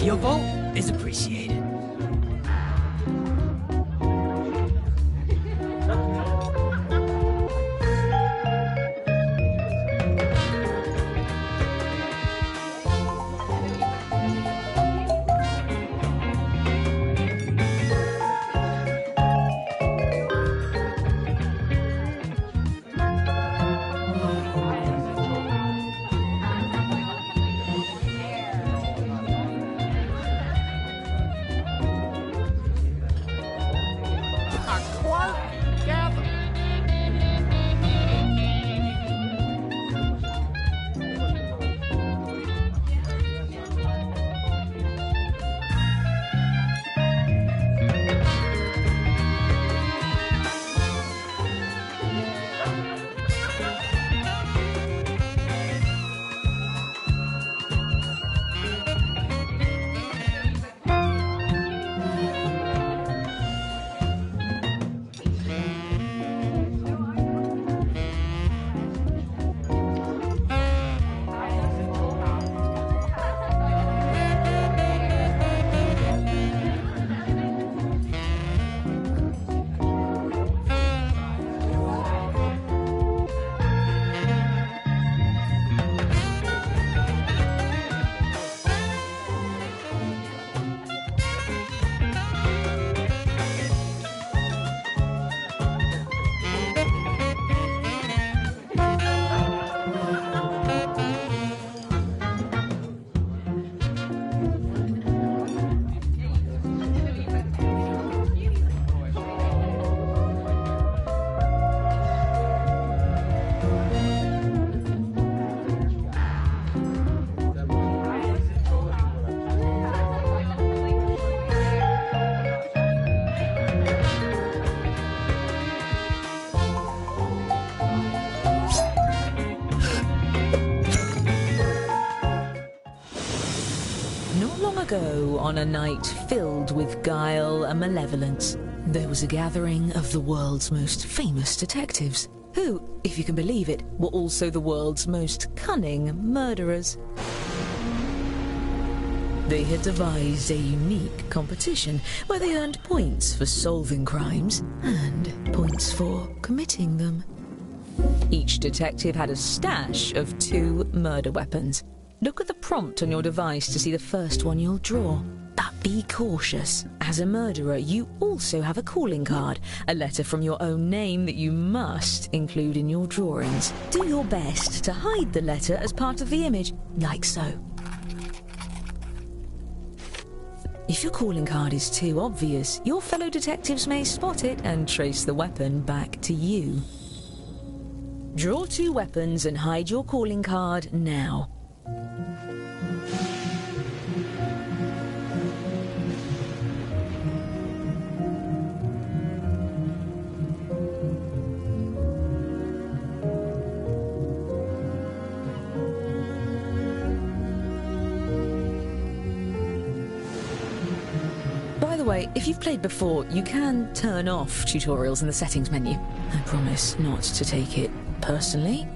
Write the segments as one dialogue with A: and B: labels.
A: Your vote is appreciated.
B: Ago, on a night filled with guile and malevolence, there was a gathering of the world's most famous detectives, who, if you can believe it, were also the world's most cunning murderers. They had devised a unique competition where they earned points for solving crimes and points for committing them. Each detective had a stash of 2 murder weapons. Look at the prompt on your device to see the first one you'll draw. But be cautious. As a murderer, you also have a calling card, a letter from your own name that you must include in your drawings. Do your best to hide the letter as part of the image, like so. If your calling card is too obvious, your fellow detectives may spot it and trace the weapon back to you. Draw 2 weapons and hide your calling card now. By the way, if you've played before, you can turn off tutorials in the settings menu. I promise not to take it personally.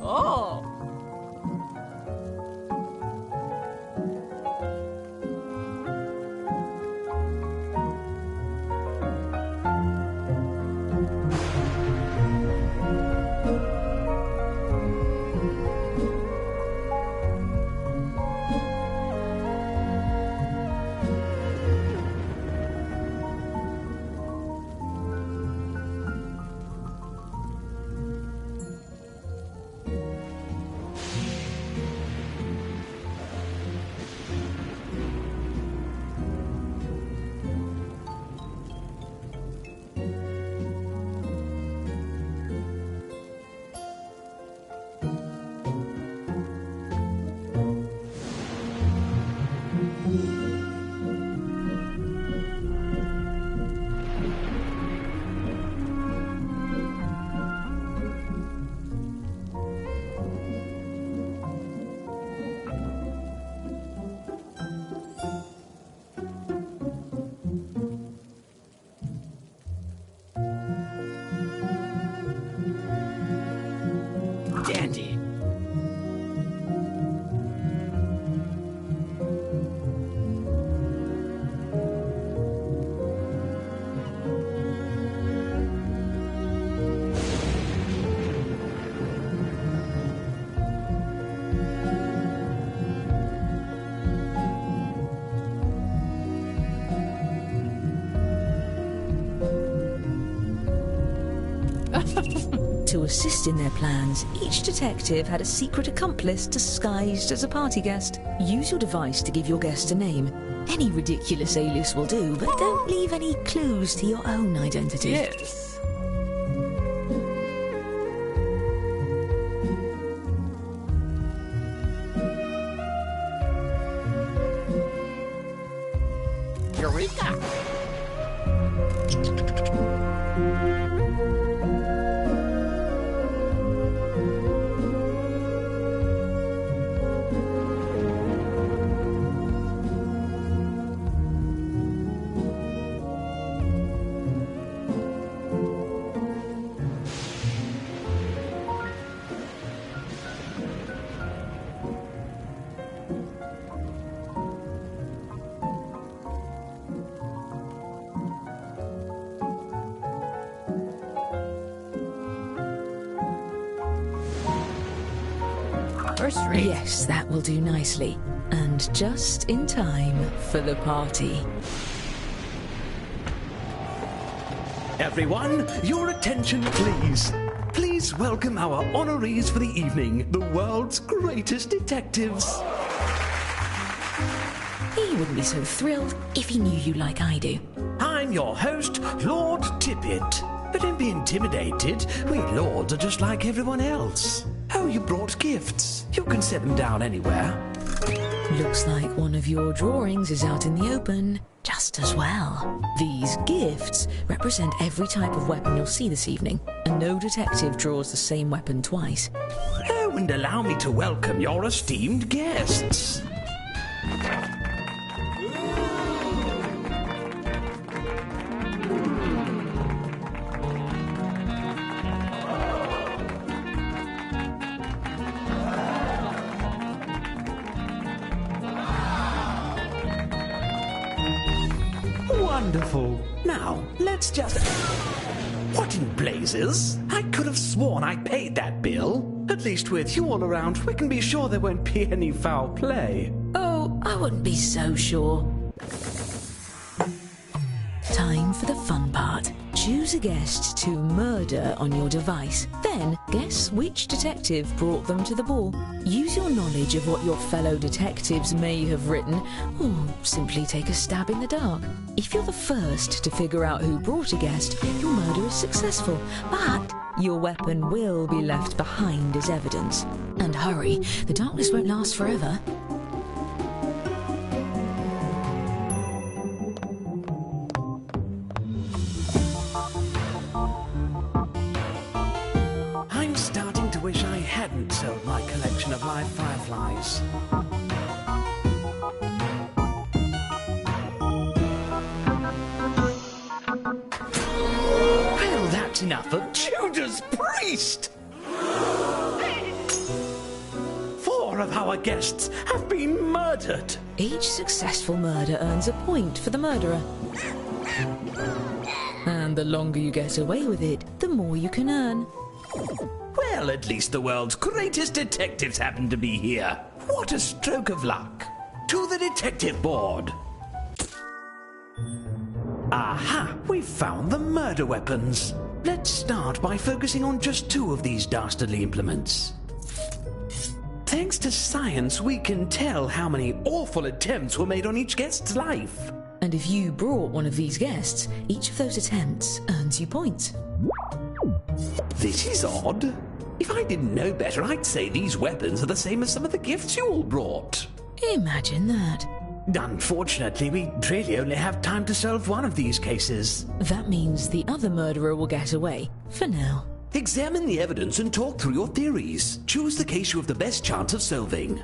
B: Oh! To assist in their plans, each detective had a secret accomplice disguised as a party guest. Use your device to give your guest a name. Any ridiculous alias will do, but don't leave any clues to your own identity.
A: Yes.
C: Eureka!
A: First rate.
B: Yes, that will do nicely. And just in time for the party.
D: Everyone, your attention please. Please welcome our honorees for the evening, the world's greatest detectives.
B: He wouldn't be so thrilled if he knew you like I do.
D: I'm your host, Lord Tippett. But don't be intimidated. We lords are just like everyone else. Oh, you brought gifts. You can set them down anywhere.
B: Looks like one of your drawings is out in the open just as well. These gifts represent every type of weapon you'll see this evening, and no detective draws the same weapon twice.
D: Oh, and allow me to welcome your esteemed guests. Wonderful. Now, let's just... What in blazes? I could have sworn I paid that bill. At least with you all around, we can be sure there won't be any foul play.
B: Oh, I wouldn't be so sure. Time for the fun part. Choose a guest to murder on your device. Then guess which detective brought them to the ball. Use your knowledge of what your fellow detectives may have written, or simply take a stab in the dark. If you're the first to figure out who brought a guest, your murder is successful, but your weapon will be left behind as evidence. And hurry, the darkness won't last forever.
D: I'm starting to wish I hadn't sold my collection of live fireflies. Well, that's enough of Judas Priest! 4 of our guests have been murdered.
B: Each successful murder earns a point for the murderer. And the longer you get away with it, the more you can earn.
D: Well, at least the world's greatest detectives happen to be here. What a stroke of luck. To the detective board. Aha, we've found the murder weapons. Let's start by focusing on just 2 of these dastardly implements. Thanks to science, we can tell how many awful attempts were made on each guest's life.
B: And if you brought one of these guests, each of those attempts earns you points.
D: This is odd. If I didn't know better, I'd say these weapons are the same as some of the gifts you all brought.
B: Imagine that.
D: Unfortunately, we really only have time to solve one of these cases.
B: That means the other murderer will get away, for now.
D: Examine the evidence and talk through your theories. Choose the case you have the best chance of solving.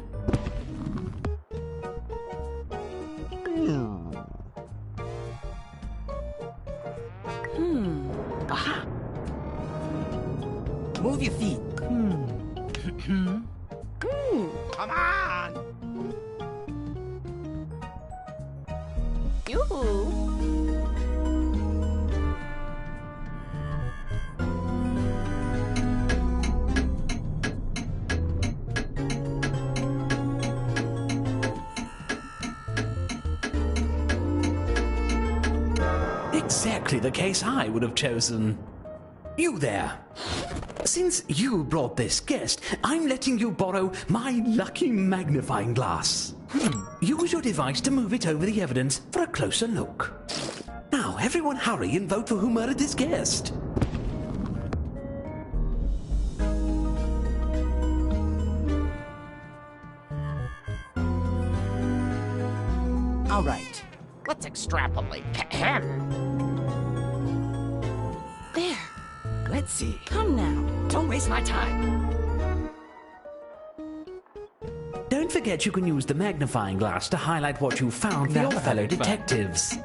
C: Aha!
A: Move your feet.
C: Come on! Yoo-hoo!
D: Exactly the case I would have chosen. You there. Since you brought this guest, I'm letting you borrow my lucky magnifying glass. Use your device to move it over the evidence for a closer look. Now, everyone hurry and vote for who murdered this guest.
C: All right, let's extrapolate.
A: There. Let's see.
C: Come now, don't waste my time.
D: Don't forget you can use the magnifying glass to highlight what you found for your fellow detectives.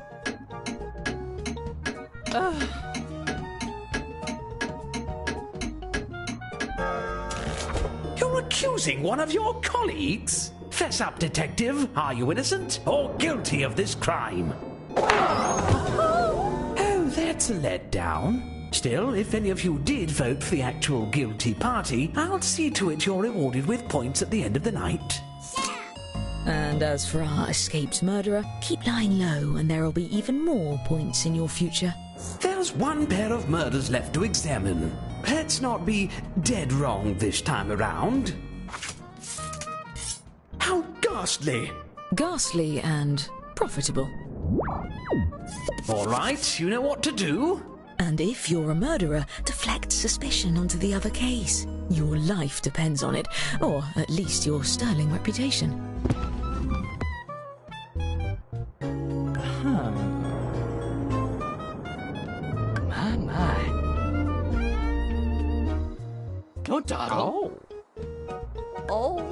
D: You're accusing one of your colleagues? Fess up, detective. Are you innocent or guilty of this crime? Oh, that's a letdown. Still, if any of you did vote for the actual guilty party, I'll see to it you're rewarded with points at the end of the night.
B: And as for our escaped murderer, keep lying low and there'll be even more points in your future.
D: There's one pair of murders left to examine. Let's not be dead wrong this time around. How ghastly!
B: Ghastly and profitable.
D: All right, you know what to do.
B: And if you're a murderer, deflect suspicion onto the other case. Your life depends on it, or at least your sterling reputation.
A: My.
C: Don't dawdle.
A: Oh.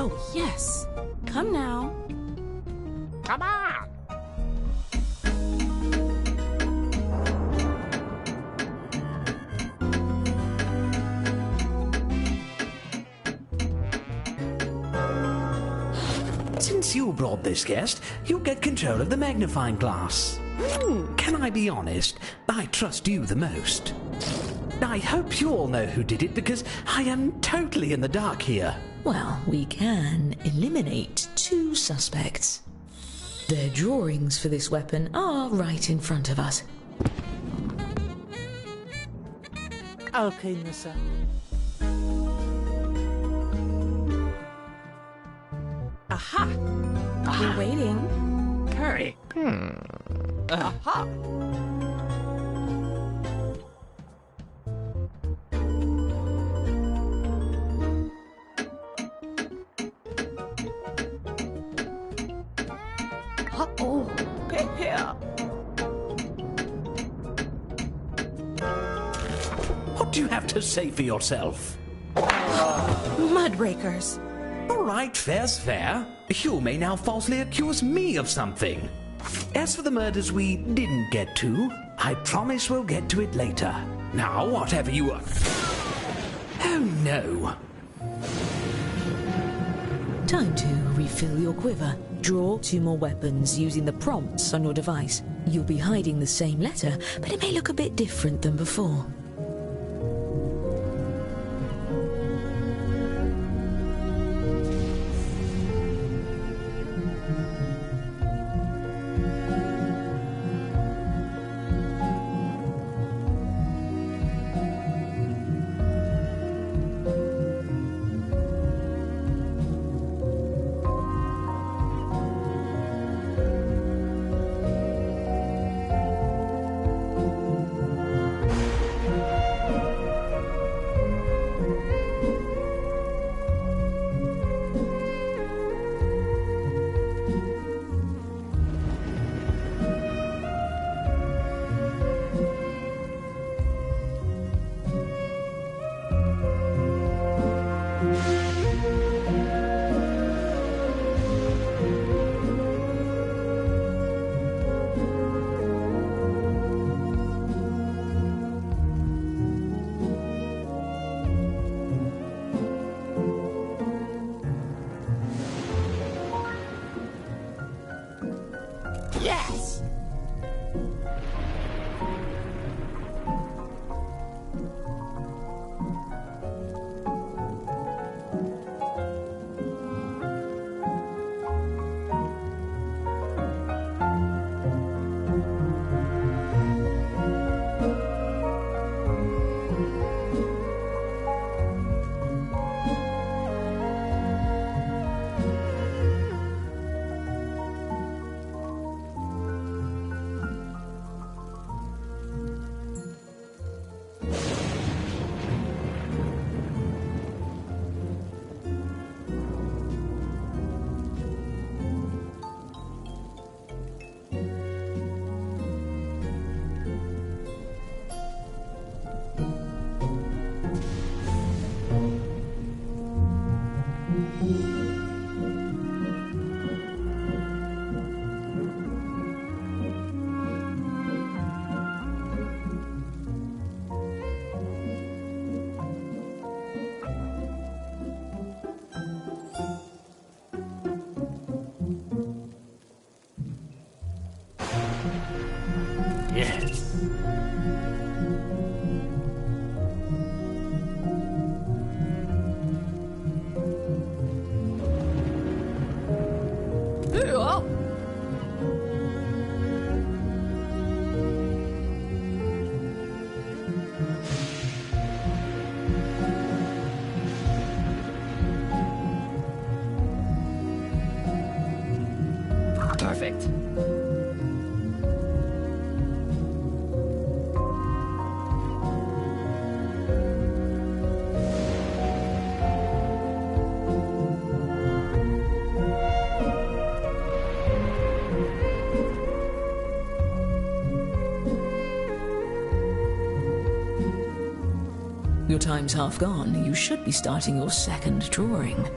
E: Oh, yes. Come now.
C: Come on.
D: Since you brought this guest, you get control of the magnifying glass. Can I be honest? I trust you the most. I hope you all know who did it because I am totally in the dark here.
B: Well, we can eliminate 2 suspects. Their drawings for this weapon are right in front of us.
A: Okay, Nissa.
E: Aha! We're waiting.
C: Curry. Aha.
E: Uh-oh.
C: Here.
D: What do you have to say for yourself?
E: Mudrakers.
D: All right, fair's fair. You may now falsely accuse me of something. As for the murders we didn't get to, I promise we'll get to it later. Now, whatever you are... Oh, no.
B: Time to refill your quiver. Draw 2 more weapons using the prompts on your device. You'll be hiding the same letter, but it may look a bit different than before.
C: Yes.
A: Perfect.
B: Your time's half gone. You should be starting your second drawing.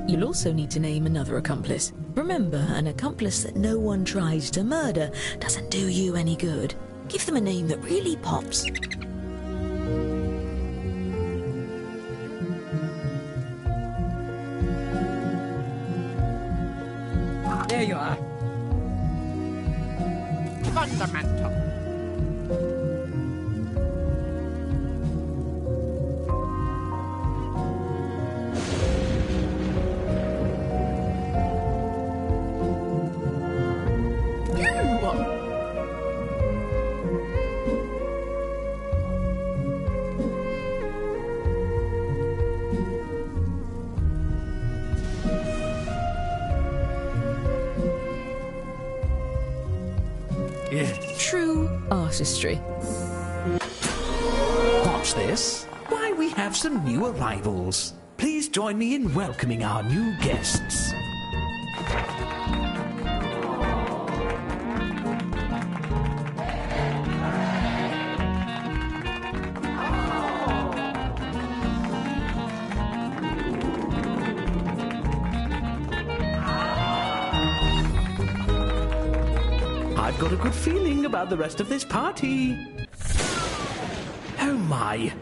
B: You'll also need to name another accomplice. Remember, an accomplice that no one tries to murder doesn't do you any good. Give them a name that really pops.
A: There you are.
C: Fundamental.
B: True artistry.
D: Watch this. Why, we have some new arrivals. Please join me in welcoming our new guests. I've got a good feeling about the rest of this party. Oh my,